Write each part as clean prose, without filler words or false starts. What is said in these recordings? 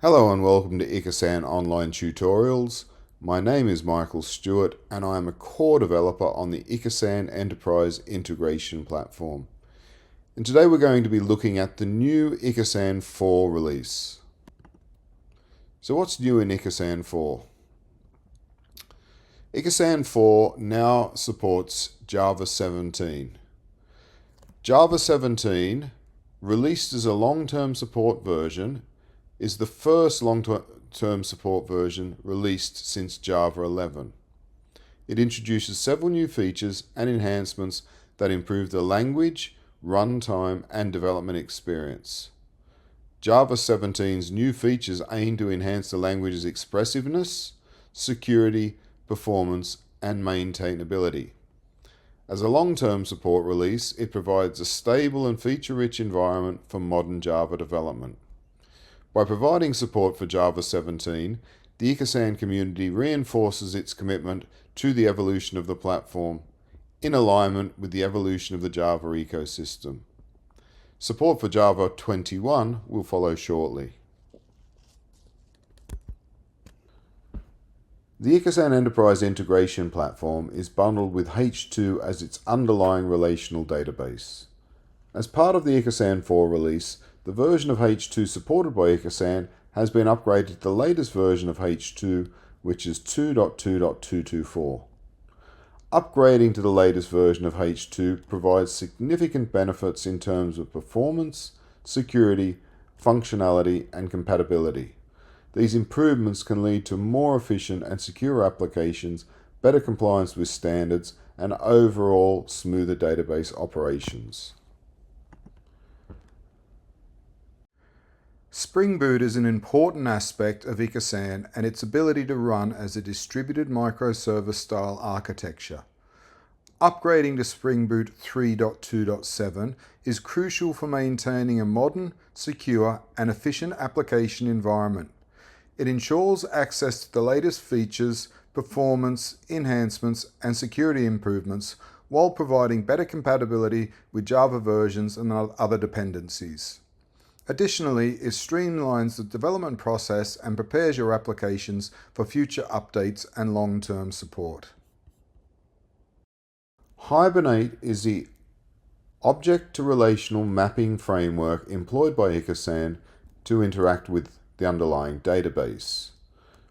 Hello and welcome to Ikasan Online Tutorials. My name is Michael Stewart and I am a core developer on the Ikasan Enterprise Integration Platform. And today we're going to be looking at the new Ikasan 4 release. So what's new in Ikasan 4? Ikasan 4 now supports Java 17. Java 17, released as a long-term support version, is the first long-term support version released since Java 11. It introduces several new features and enhancements that improve the language, runtime, and development experience. Java 17's new features aim to enhance the language's expressiveness, security, performance, and maintainability. As a long-term support release, it provides a stable and feature-rich environment for modern Java development. By providing support for Java 17, the Ikasan community reinforces its commitment to the evolution of the platform in alignment with the evolution of the Java ecosystem. Support for Java 21 will follow shortly. The Ikasan Enterprise Integration Platform is bundled with H2 as its underlying relational database. As part of the Ikasan 4 release, the version of H2 supported by Ikasan has been upgraded to the latest version of H2, which is 2.2.224. Upgrading to the latest version of H2 provides significant benefits in terms of performance, security, functionality, and compatibility. These improvements can lead to more efficient and secure applications, better compliance with standards, and overall smoother database operations. Spring Boot is an important aspect of Ikasan and its ability to run as a distributed microservice-style architecture. Upgrading to Spring Boot 3.2.7 is crucial for maintaining a modern, secure, and efficient application environment. It ensures access to the latest features, performance, enhancements, and security improvements while providing better compatibility with Java versions and other dependencies. Additionally, it streamlines the development process and prepares your applications for future updates and long-term support. Hibernate is the object-to-relational mapping framework employed by Ikasan to interact with the underlying database.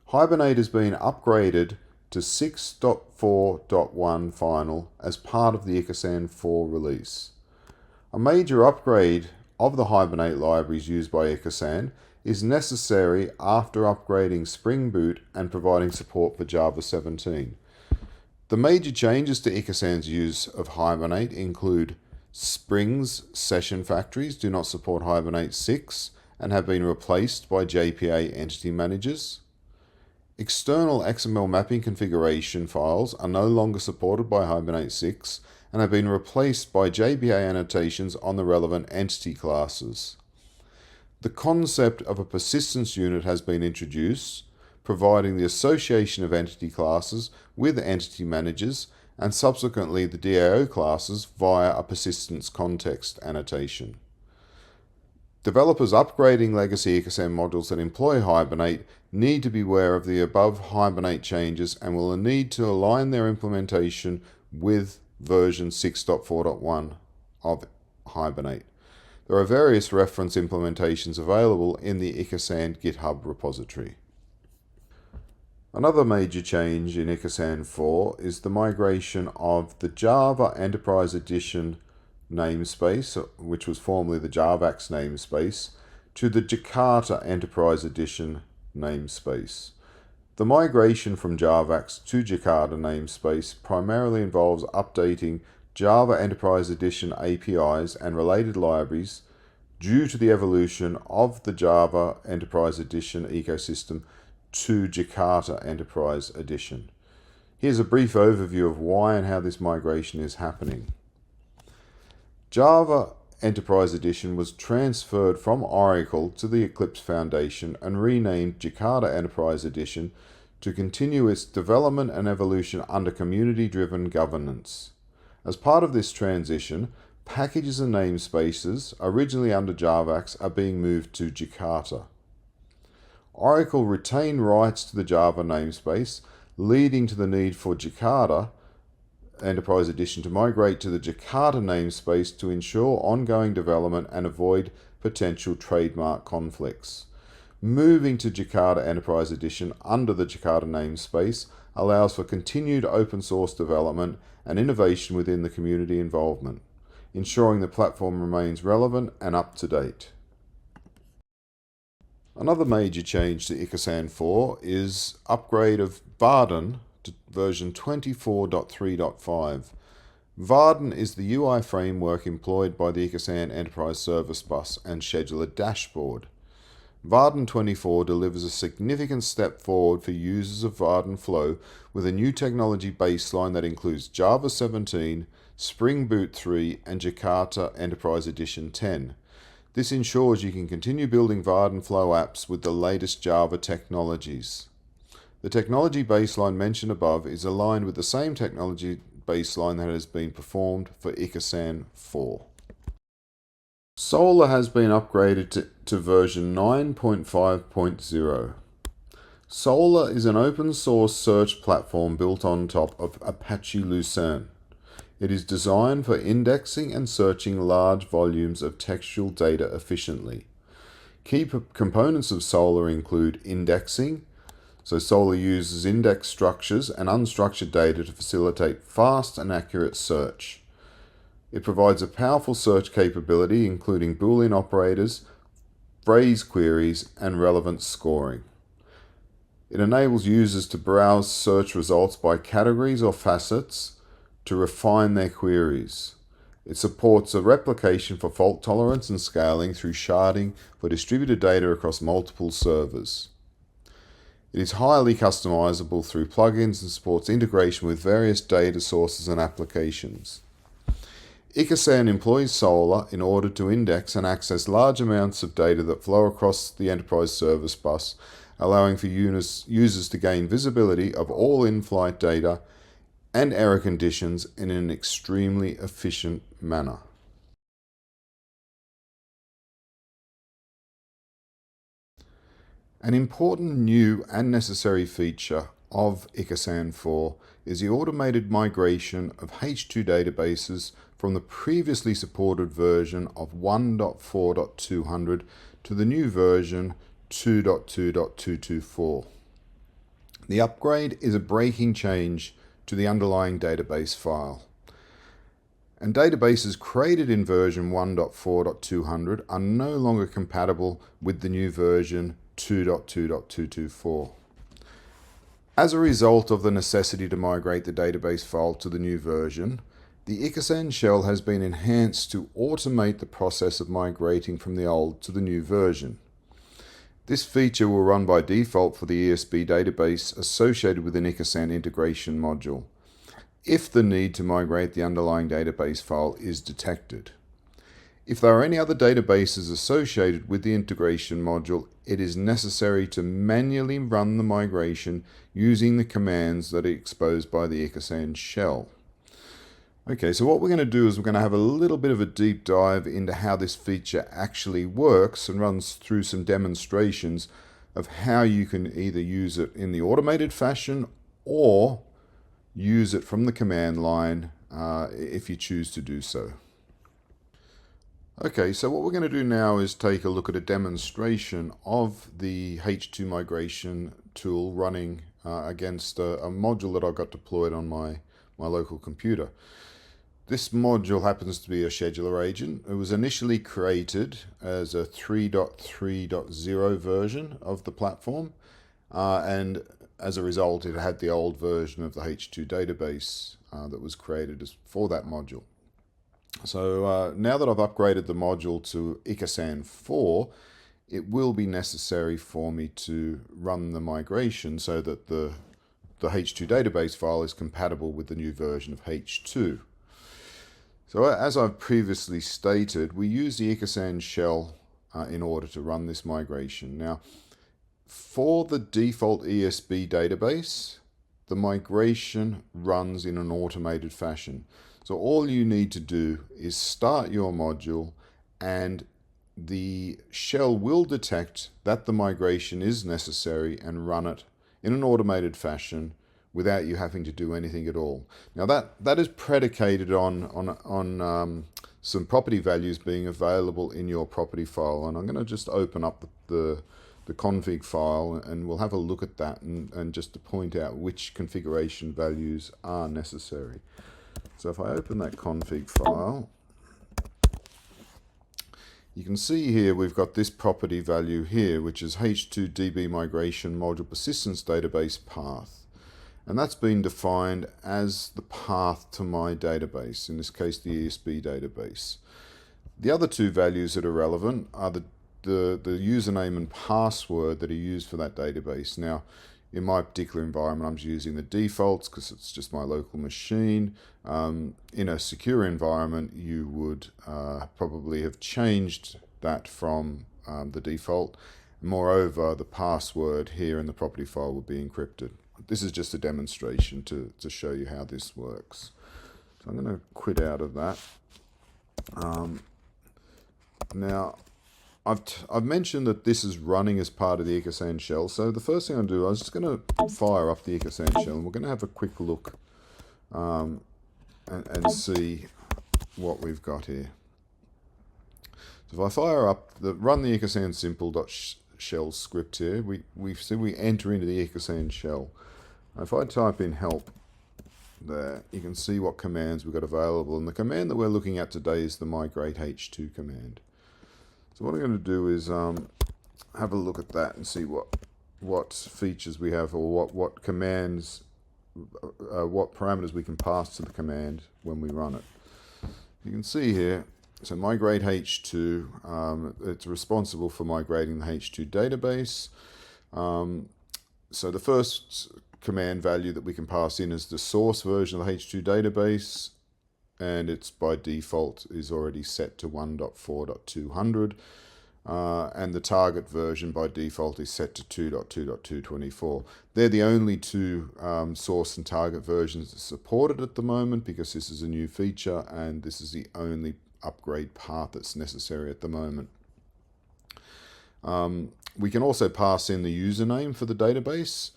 Hibernate has been upgraded to 6.4.1 final as part of the Ikasan 4 release. A major upgrade of the Hibernate libraries used by Ikasan is necessary after upgrading Spring Boot and providing support for Java 17. The major changes to Ikasan's use of Hibernate include Spring's session factories do not support Hibernate 6 and have been replaced by JPA entity managers. External XML mapping configuration files are no longer supported by Hibernate 6 and have been replaced by JPA annotations on the relevant entity classes. The concept of a persistence unit has been introduced, providing the association of entity classes with entity managers and subsequently the DAO classes via a persistence context annotation. Developers upgrading legacy Ikasan modules that employ Hibernate need to be aware of the above Hibernate changes and will need to align their implementation with version 6.4.1 of Hibernate. There are various reference implementations available in the Ikasan GitHub repository. Another major change in Ikasan 4 is the migration of the Java Enterprise Edition namespace, which was formerly the Javax namespace, to the Jakarta Enterprise Edition namespace. The migration from Javax to Jakarta namespace primarily involves updating Java Enterprise Edition APIs and related libraries due to the evolution of the Java Enterprise Edition ecosystem to Jakarta Enterprise Edition. Here's a brief overview of why and how this migration is happening. Java Enterprise Edition was transferred from Oracle to the Eclipse Foundation and renamed Jakarta Enterprise Edition to continue its development and evolution under community-driven governance. As part of this transition, packages and namespaces originally under Javax are being moved to Jakarta. Oracle retained rights to the Java namespace, leading to the need for Jakarta Enterprise Edition to migrate to the Jakarta namespace to ensure ongoing development and avoid potential trademark conflicts. Moving to Jakarta Enterprise Edition under the Jakarta namespace allows for continued open source development and innovation within the community involvement, ensuring the platform remains relevant and up to date. Another major change to Ikasan 4 is upgrade of Varden to version 24.3.5. Varden is the UI framework employed by the Ikasan Enterprise Service Bus and Scheduler dashboard. Varden 24 delivers a significant step forward for users of Varden Flow with a new technology baseline that includes Java 17, Spring Boot 3, and Jakarta Enterprise Edition 10. This ensures you can continue building Varden Flow apps with the latest Java technologies. The technology baseline mentioned above is aligned with the same technology baseline that has been performed for Ikasan 4. Solar has been upgraded to version 9.5.0. Solar is an open source search platform built on top of Apache Lucerne. It is designed for indexing and searching large volumes of textual data efficiently. Key components of Solar include indexing. So Solar uses index structures and unstructured data to facilitate fast and accurate search. It provides a powerful search capability including Boolean operators, phrase queries, and relevance scoring. It enables users to browse search results by categories or facets to refine their queries. It supports a replication for fault tolerance and scaling through sharding for distributed data across multiple servers. It is highly customizable through plugins and supports integration with various data sources and applications. Ikasan employs Solar in order to index and access large amounts of data that flow across the enterprise service bus, allowing for users to gain visibility of all in-flight data and error conditions in an extremely efficient manner. An important new and necessary feature of Ikasan 4 is the automated migration of H2 databases from the previously supported version of 1.4.200 to the new version 2.2.224. The upgrade is a breaking change to the underlying database file. And databases created in version 1.4.200 are no longer compatible with the new version 2.2.224. As a result of the necessity to migrate the database file to the new version, the Ikasan shell has been enhanced to automate the process of migrating from the old to the new version. This feature will run by default for the ESB database associated with an Ikasan integration module, if the need to migrate the underlying database file is detected. If there are any other databases associated with the integration module, it is necessary to manually run the migration using the commands that are exposed by the Ikasan shell. Okay, so what we're going to do is we're going to have a little bit of a deep dive into how this feature actually works and runs through some demonstrations of how you can either use it in the automated fashion or use it from the command line if you choose to do so. Okay, so what we're going to do now is take a look at a demonstration of the H2 migration tool running against a module that I've got deployed on my local computer. This module happens to be a scheduler agent. It was initially created as a 3.3.0 version of the platform, and as a result it had the old version of the H2 database that was created for that module. So now that I've upgraded the module to Ikasan 4, it will be necessary for me to run the migration so that the H2 database file is compatible with the new version of H2. So as I've previously stated, we use the Ikasan shell in order to run this migration. Now, for the default ESB database, the migration runs in an automated fashion. So all you need to do is start your module and the shell will detect that the migration is necessary and run it in an automated fashion without you having to do anything at all. Now that is predicated on some property values being available in your property file, and I'm going to just open up the config file and we'll have a look at that and just to point out which configuration values are necessary. So if I open that config file, you can see here we've got this property value here, which is H2DB migration module persistence database path. And that's been defined as the path to my database, in this case the ESB database. The other two values that are relevant are the username and password that are used for that database. Now, in my particular environment, I'm using the defaults because it's just my local machine. In a secure environment, you would probably have changed that from the default. Moreover, the password here in the property file would be encrypted. This is just a demonstration to show you how this works. So I'm going to quit out of that. Now, I've mentioned that this is running as part of the Ikasan shell. So the first thing I'll do, I'm just going to fire up the Ikasan shell, and we're going to have a quick look and see what we've got here. So if I fire up run the Ikasan simple.shell script here, we enter into the Ikasan shell. If I type in help there, you can see what commands we've got available. And the command that we're looking at today is the migrate H2 command. So what I'm going to do is have a look at that and see what features we have, or what commands, what parameters we can pass to the command when we run it. You can see here, so migrate H2, it's responsible for migrating the H2 database. So the first command value that we can pass in is the source version of the H2 database, and it's by default is already set to 1.4.200, and the target version by default is set to 2.2.224. They're the only two source and target versions that are supported at the moment, because this is a new feature and this is the only upgrade path that's necessary at the moment. We can also pass in the username for the database.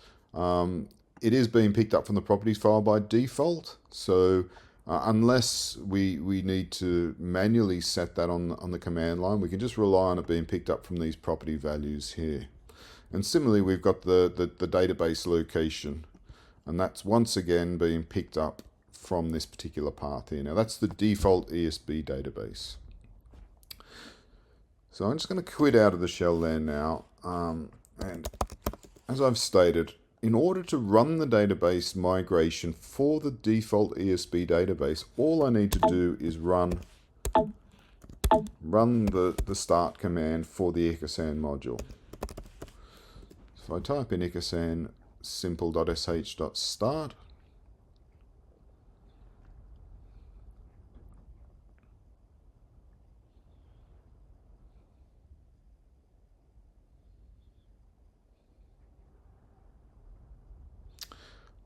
It is being picked up from the properties file by default, so unless we need to manually set that on the command line, we can just rely on it being picked up from these property values here. And similarly, we've got the database location, and that's once again being picked up from this particular path here. Now that's the default ESB database. So I'm just going to quit out of the shell there now, and as I've stated, in order to run the database migration for the default ESB database, all I need to do is run the start command for the Ikasan module. So if I type in Ikasan simple.sh.start,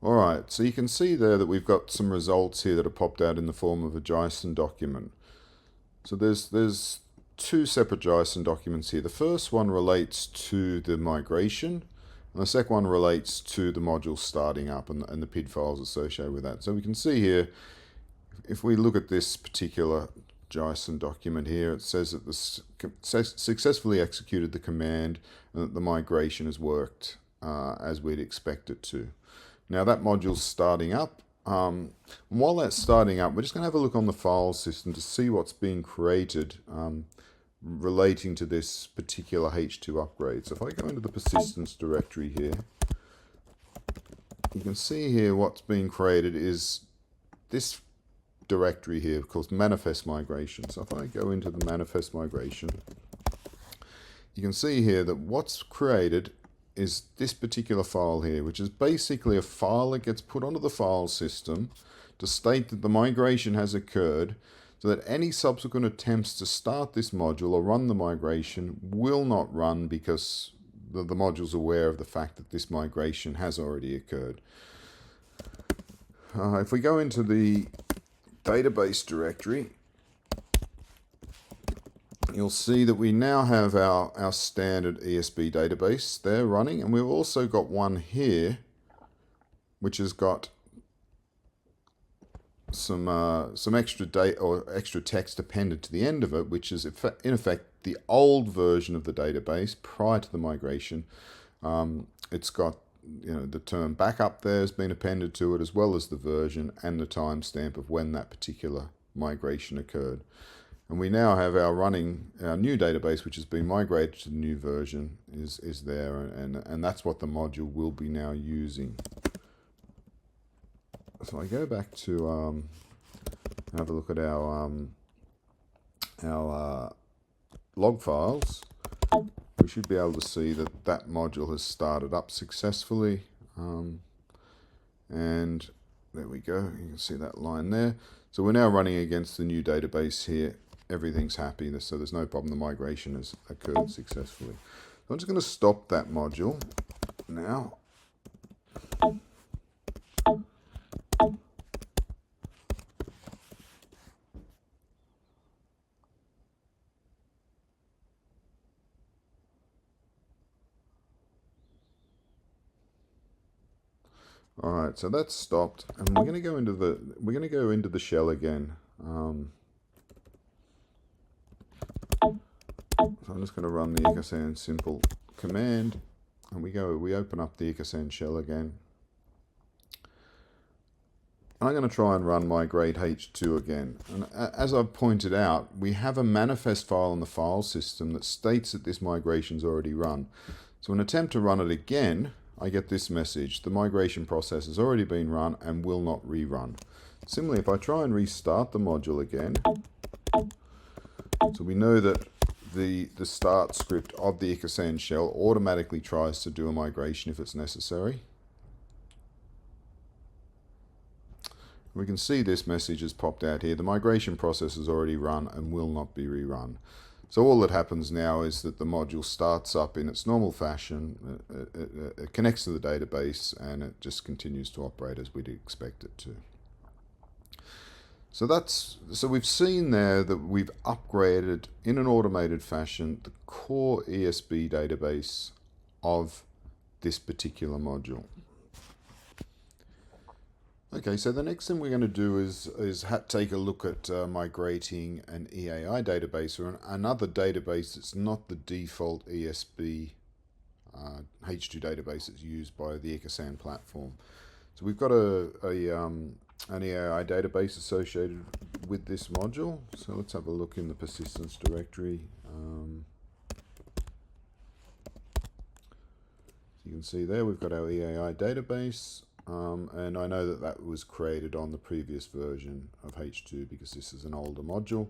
Alright, so you can see there that we've got some results here that are popped out in the form of a JSON document. So there's two separate JSON documents here. The first one relates to the migration, and the second one relates to the module starting up and the PID files associated with that. So we can see here, if we look at this particular JSON document here, it says that this successfully executed the command and that the migration has worked as we'd expect it to. Now that module's starting up. While that's starting up, we're just going to have a look on the file system to see what's being created relating to this particular H2 upgrade. So if I go into the persistence directory here, you can see here what's being created is this directory here called manifest migration. So if I go into the manifest migration, you can see here that what's created is this particular file here, which is basically a file that gets put onto the file system to state that the migration has occurred, so that any subsequent attempts to start this module or run the migration will not run, because the module's aware of the fact that this migration has already occurred. If we go into the database directory you'll see that we now have our standard ESB database there running, and we've also got one here which has got some extra data or extra text appended to the end of it, which is in effect the old version of the database prior to the migration. It's got the term backup there has been appended to it, as well as the version and the timestamp of when that particular migration occurred. And we now have our new database, which has been migrated to the new version, is there, and that's what the module will be now using. So I go back to have a look at our log files. We should be able to see that that module has started up successfully, and there we go. You can see that line there. So we're now running against the new database here. Everything's happy, so there's no problem. The migration has occurred successfully. So I'm just going to stop that module now. All right, so that's stopped, and we're going to go into the shell again. So I'm just going to run the Ikasan simple command, and we open up the Ikasan shell again. And I'm going to try and run migrate h2 again. And as I've pointed out, we have a manifest file in the file system that states that this migration's already run. So in an attempt to run it again, I get this message: the migration process has already been run and will not rerun. Similarly, if I try and restart the module again, so we know that the start script of the Ikasan shell automatically tries to do a migration if it's necessary. We can see this message has popped out here: the migration process has already run and will not be rerun. So all that happens now is that the module starts up in its normal fashion, it connects to the database, and it just continues to operate as we'd expect it to. So we've seen there that we've upgraded in an automated fashion the core ESB database of this particular module. Okay, so the next thing we're going to do is take a look at migrating an EAI database, or another database that's not the default ESB H2 database that's used by the Ikasan platform. So we've got an EAI database associated with this module. So let's have a look in the persistence directory. You can see there we've got our EAI database. And I know that was created on the previous version of H2 because this is an older module.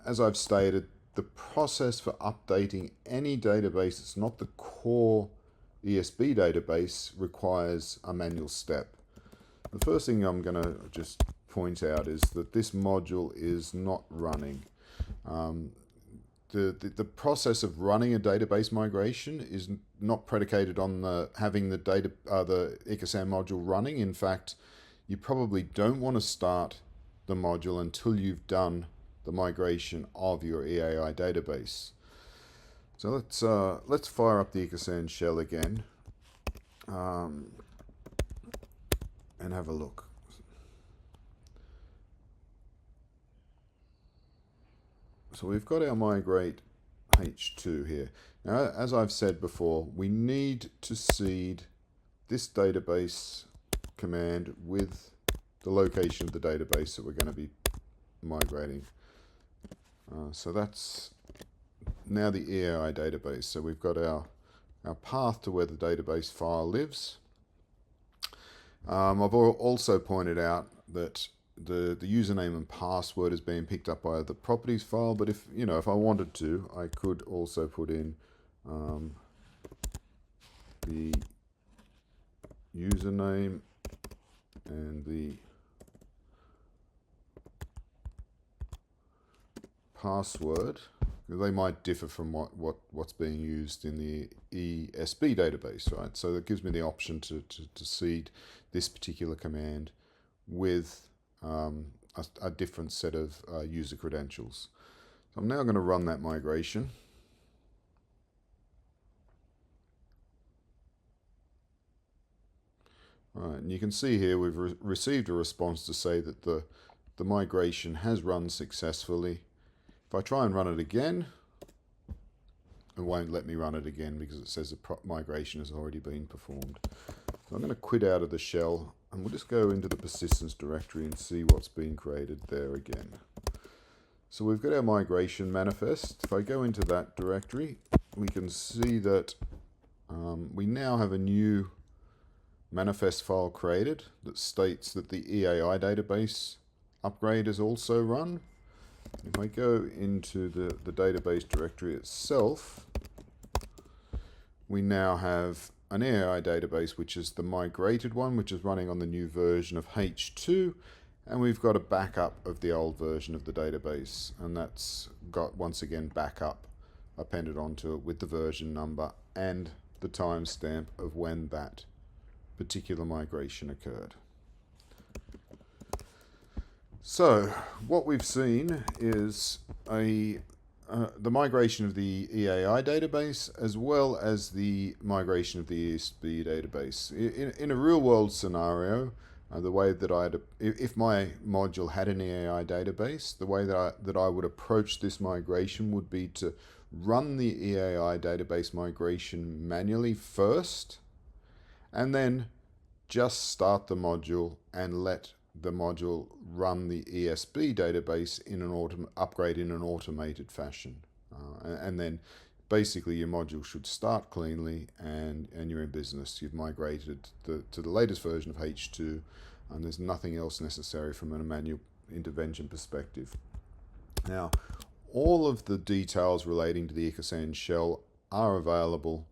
As I've stated, the process for updating any database that's not the core ESB database requires a manual step. The first thing I'm going to just point out is that this module is not running. The process of running a database migration is not predicated on having the Ikasan module running. In fact, you probably don't want to start the module until you've done the migration of your EAI database. So let's fire up the Ikasan shell again and have a look. So we've got our migrate H2 here. Now, as I've said before, we need to seed this database command with the location of the database that we're going to be migrating. So that's now the EAI database. So we've got our path to where the database file lives. I've also pointed out that the username and password is being picked up by the properties file, but if I wanted to, I could also put in the username and the password. They might differ from what's being used in the ESB database, right? So that gives me the option to seed this particular command with a a different set of user credentials. So I'm now going to run that migration. Right, and you can see here we've received a response to say that the migration has run successfully. If I try and run it again, it won't let me run it again because it says the migration has already been performed. So I'm going to quit out of the shell and we'll just go into the persistence directory and see what's been created there again. So we've got our migration manifest. If I go into that directory, we can see that we now have a new manifest file created that states that the EAI database upgrade is also run. If I go into the database directory itself, we now have an EAI database, which is the migrated one, which is running on the new version of H2, and we've got a backup of the old version of the database, and that's got, once again, backup appended onto it with the version number and the timestamp of when that particular migration occurred. So what we've seen is the migration of the EAI database as well as the migration of the ESB database. In a real-world scenario, the way that if my module had an EAI database, the way that I would approach this migration would be to run the EAI database migration manually first, and then just start the module and let the module run the ESB database in an upgrade in an automated fashion. And then basically your module should start cleanly and you're in business. You've migrated to the latest version of H2 and there's nothing else necessary from a manual intervention perspective. Now, all of the details relating to the Ikasan shell are available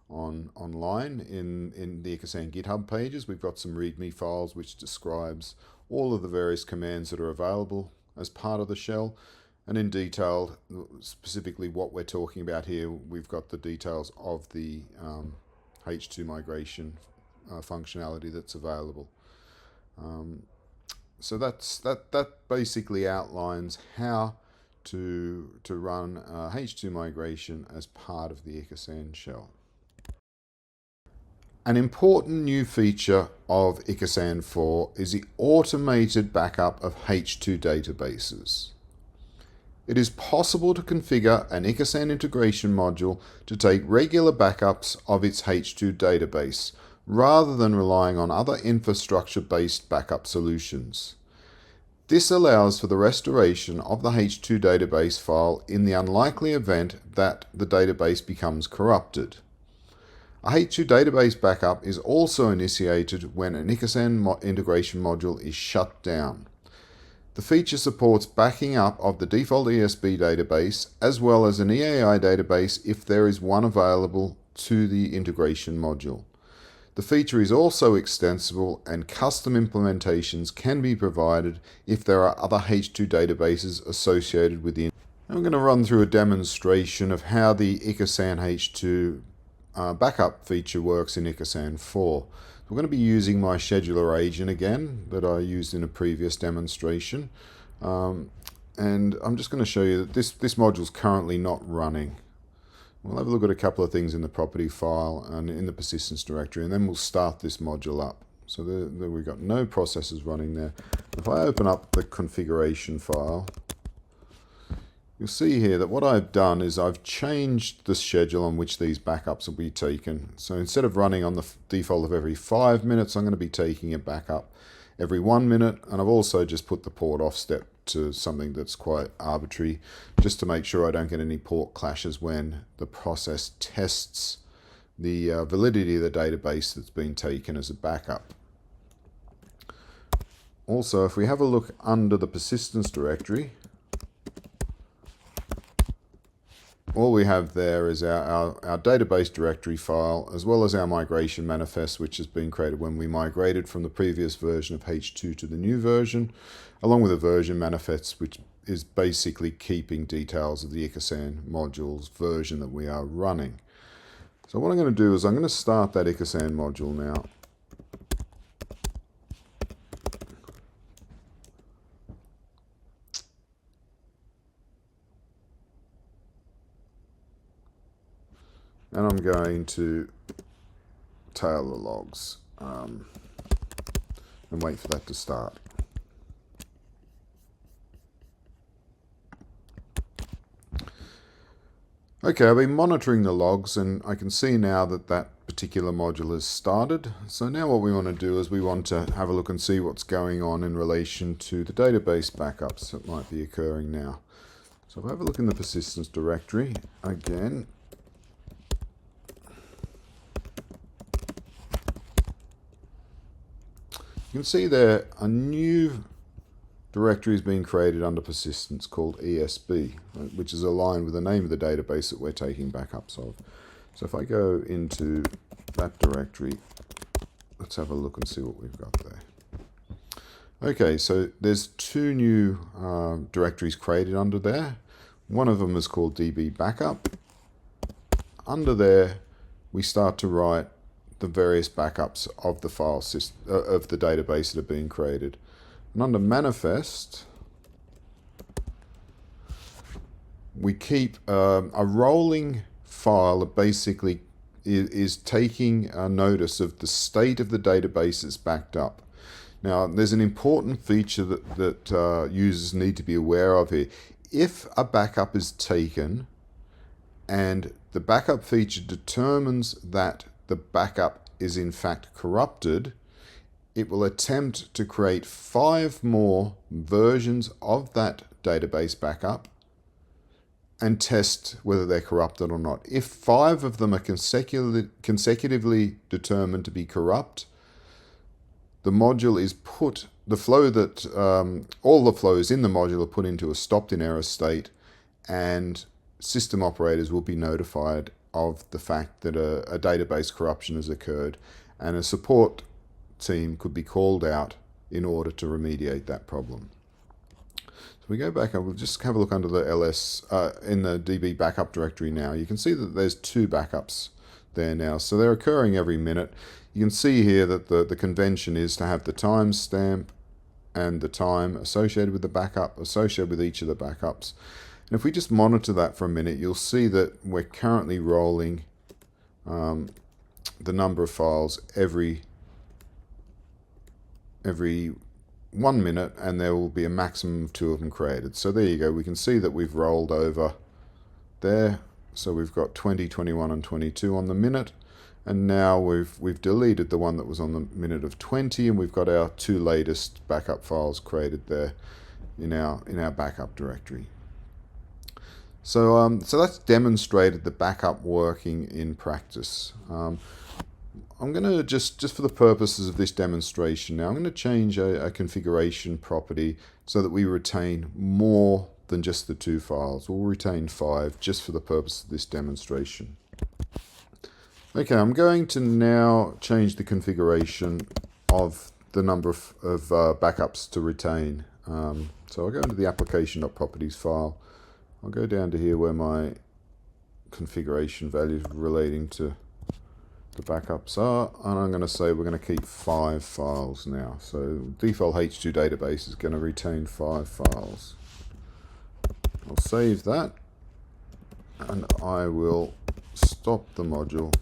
online in the Ikasan GitHub pages. We've got some README files which describes all of the various commands that are available as part of the shell, and in detail, specifically what we're talking about here, we've got the details of the H2 migration functionality that's available. So that basically outlines how to run H2 migration as part of the Ikasan shell. An important new feature of Ikasan 4 is the automated backup of H2 databases. It is possible to configure an Ikasan integration module to take regular backups of its H2 database, rather than relying on other infrastructure-based backup solutions. This allows for the restoration of the H2 database file in the unlikely event that the database becomes corrupted. A H2 database backup is also initiated when an Ikasan integration module is shut down. The feature supports backing up of the default ESB database as well as an EAI database if there is one available to the integration module. The feature is also extensible and custom implementations can be provided if there are other H2 databases associated with the. I'm going to run through a demonstration of how the Ikasan H2 backup feature works in Ikasan 4. We're going to be using my scheduler agent again that I used in a previous demonstration, and I'm just going to show you that this module is currently not running. We'll have a look at a couple of things in the property file and in the persistence directory, and then we'll start this module up. So there we've got no processes running there. If I open up the configuration file, you'll see here that what I've done is I've changed the schedule on which these backups will be taken. So instead of running on the default of every 5 minutes, I'm going to be taking a backup every 1 minute. And I've also just put the port offset to something that's quite arbitrary, just to make sure I don't get any port clashes when the process tests the validity of the database that's been taken as a backup. Also, if we have a look under the persistence directory, all we have there is our database directory file, as well as our migration manifest, which has been created when we migrated from the previous version of H2 to the new version, along with a version manifest, which is basically keeping details of the Ikasan module's version that we are running. So what I'm going to do is I'm going to start that Ikasan module now. And I'm going to tail the logs and wait for that to start. Okay, I've been monitoring the logs and I can see now that that particular module has started. So now what we want to do is we want to have a look and see what's going on in relation to the database backups that might be occurring now. So if I have a look in the persistence directory again, you can see there a new directory is being created under persistence called ESB, which is aligned with the name of the database that we're taking backups of. So if I go into that directory, let's have a look and see what we've got there. Okay, so there's two new directories created under there. One of them is called DB Backup. Under there, we start to write the various backups of the file system, of the database that are being created. And under manifest, we keep a rolling file that basically is taking a notice of the state of the database that's backed up. Now, there's an important feature that users need to be aware of here. If a backup is taken and the backup feature determines that the backup is in fact corrupted, it will attempt to create 5 more versions of that database backup and test whether they're corrupted or not. If 5 of them are consecutively determined to be corrupt, the module is put, the flow that, all the flows in the module are put into a stopped in error state, and system operators will be notified of the fact that a database corruption has occurred, and a support team could be called out in order to remediate that problem. So we go back and we'll just have a look under the LS in the DB backup directory now. You can see that there's 2 backups there now, so they're occurring every minute. You can see here that the convention is to have the timestamp and the time associated with the backup, associated with each of the backups. And if we just monitor that for a minute, you'll see that we're currently rolling the number of files every 1 minute, and there will be a maximum of 2 of them created. So there you go. We can see that we've rolled over there. So we've got 20, 21, and 22 on the minute. And now we've deleted the one that was on the minute of 20, and we've got our 2 latest backup files created there in our backup directory. So that's demonstrated the backup working in practice. I'm going to just for the purposes of this demonstration now, I'm going to change a configuration property so that we retain more than just the 2 files. We'll retain 5 just for the purpose of this demonstration. Okay, I'm going to now change the configuration of the number of backups to retain. So I'll go into the application.properties file. I'll go down to here where my configuration values relating to the backups are, and I'm going to say we're going to keep 5 files now. So default H2 database is going to retain 5 files. I'll save that, and I will stop the module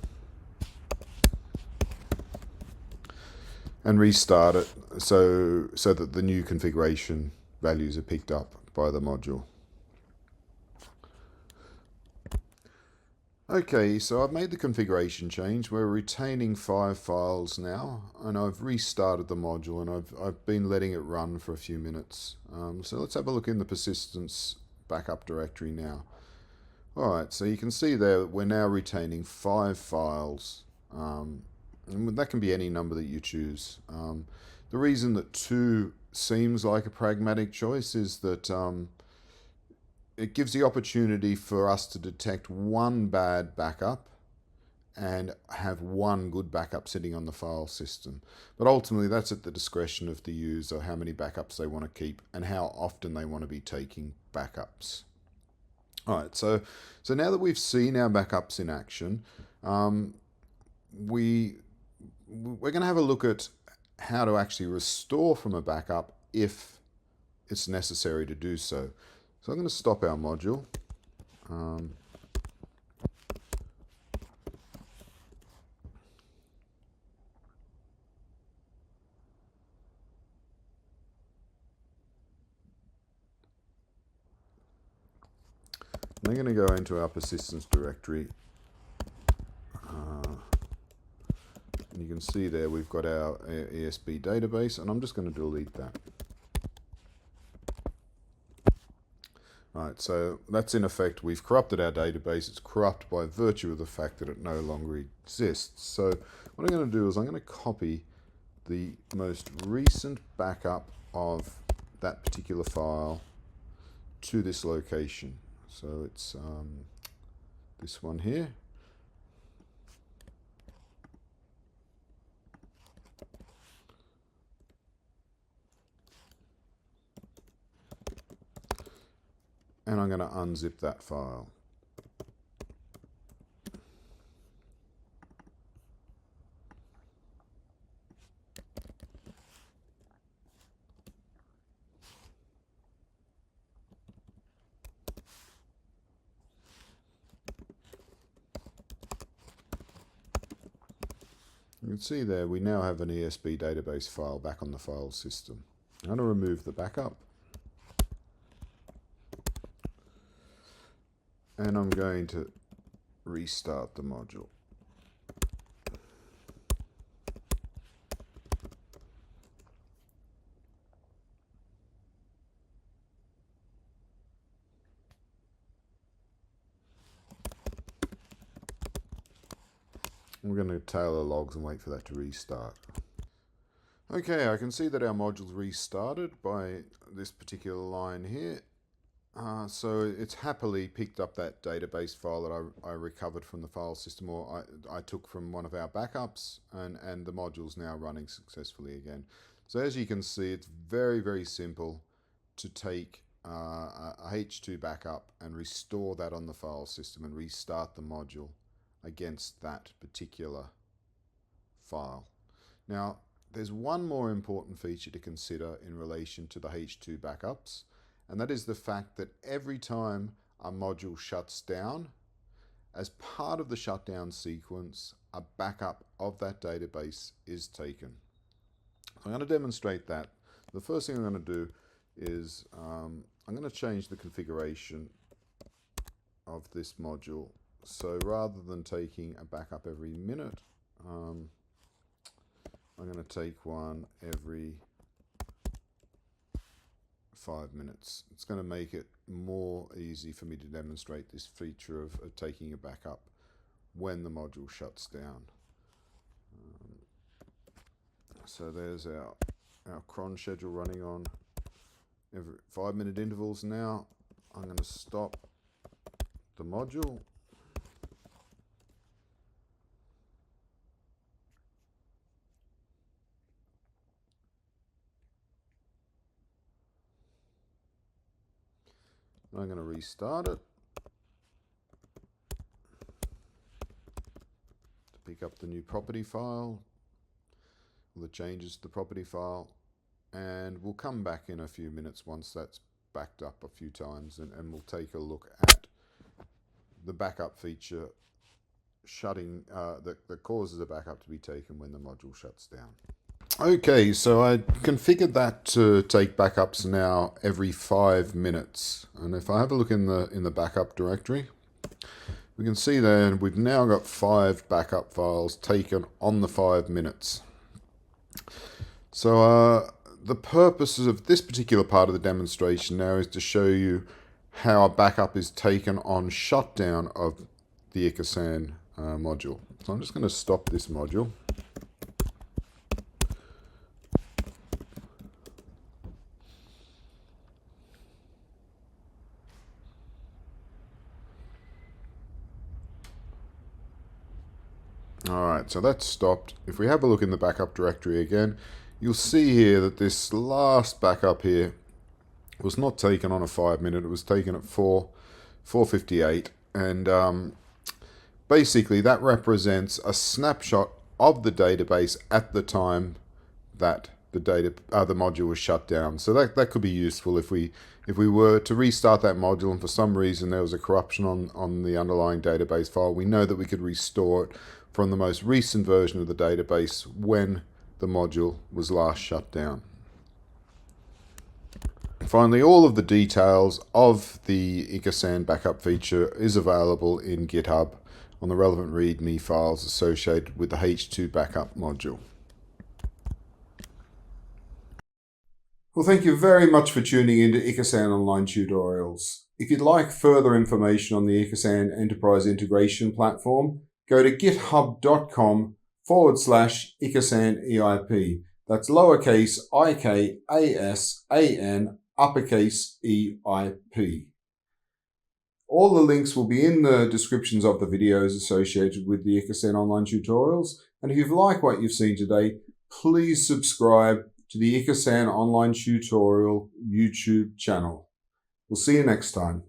and restart it so that the new configuration values are picked up by the module. Okay, so I've made the configuration change. We're retaining 5 files now, and I've restarted the module, and I've been letting it run for a few minutes. So let's have a look in the persistence backup directory now. Alright, so you can see there that we're now retaining 5 files. And that can be any number that you choose. The reason that 2 seems like a pragmatic choice is that it gives the opportunity for us to detect 1 bad backup and have 1 good backup sitting on the file system. But ultimately that's at the discretion of the user, how many backups they want to keep and how often they want to be taking backups. Alright, so now that we've seen our backups in action, we're going to have a look at how to actually restore from a backup if it's necessary to do so. So I'm going to stop our module. I'm going to go into our persistence directory. And you can see there we've got our ESB database, and I'm just going to delete that. Right, so that's in effect, we've corrupted our database. It's corrupt by virtue of the fact that it no longer exists. So what I'm going to do is I'm going to copy the most recent backup of that particular file to this location. So it's this one here. And I'm going to unzip that file. You can see there we now have an ESB database file back on the file system. I'm going to remove the backup. And I'm going to restart the module. We're going to tail the logs and wait for that to restart. Okay, I can see that our module's restarted by this particular line here. So it's happily picked up that database file that I recovered from the file system, or I took from one of our backups, and the module's now running successfully again. So as you can see, it's very, very simple to take a H2 backup and restore that on the file system and restart the module against that particular file. Now, there's one more important feature to consider in relation to the H2 backups, and that is the fact that every time a module shuts down, as part of the shutdown sequence, a backup of that database is taken. So I'm going to demonstrate that. The first thing I'm going to do is I'm going to change the configuration of this module. So rather than taking a backup every minute, I'm going to take one every 5 minutes. It's going to make it more easy for me to demonstrate this feature of taking a backup when the module shuts down. So there's our cron schedule running on every 5-minute intervals now. I'm going to stop the module. I'm going to restart it to pick up the new property file, the changes to the property file, and we'll come back in a few minutes once that's backed up a few times, and we'll take a look at the backup feature shutting that causes a backup to be taken when the module shuts down. Okay, so I configured that to take backups now every 5 minutes. And if I have a look in the backup directory, we can see that we've now got 5 backup files taken on the 5 minutes. So the purposes of this particular part of the demonstration now is to show you how a backup is taken on shutdown of the Ikasan module. So I'm just going to stop this module. Alright, so that's stopped. If we have a look in the backup directory again, you'll see here that this last backup here was not taken on a 5 minute, it was taken at 4:58, and basically that represents a snapshot of the database at the time that the module was shut down. So that could be useful if we were to restart that module and for some reason there was a corruption on the underlying database file. We know that we could restore it from the most recent version of the database when the module was last shut down. finally, all of the details of the Ikasan backup feature is available in GitHub on the relevant README files associated with the H2 backup module. Well, thank you very much for tuning into Ikasan Online Tutorials. If you'd like further information on the Ikasan Enterprise Integration Platform, go to github.com/Ikasan EIP. That's lowercase ikasan uppercase EIP. All the links will be in the descriptions of the videos associated with the Ikasan Online Tutorials. And if you've liked what you've seen today, please subscribe to the Ikasan Online Tutorial YouTube channel. We'll see you next time.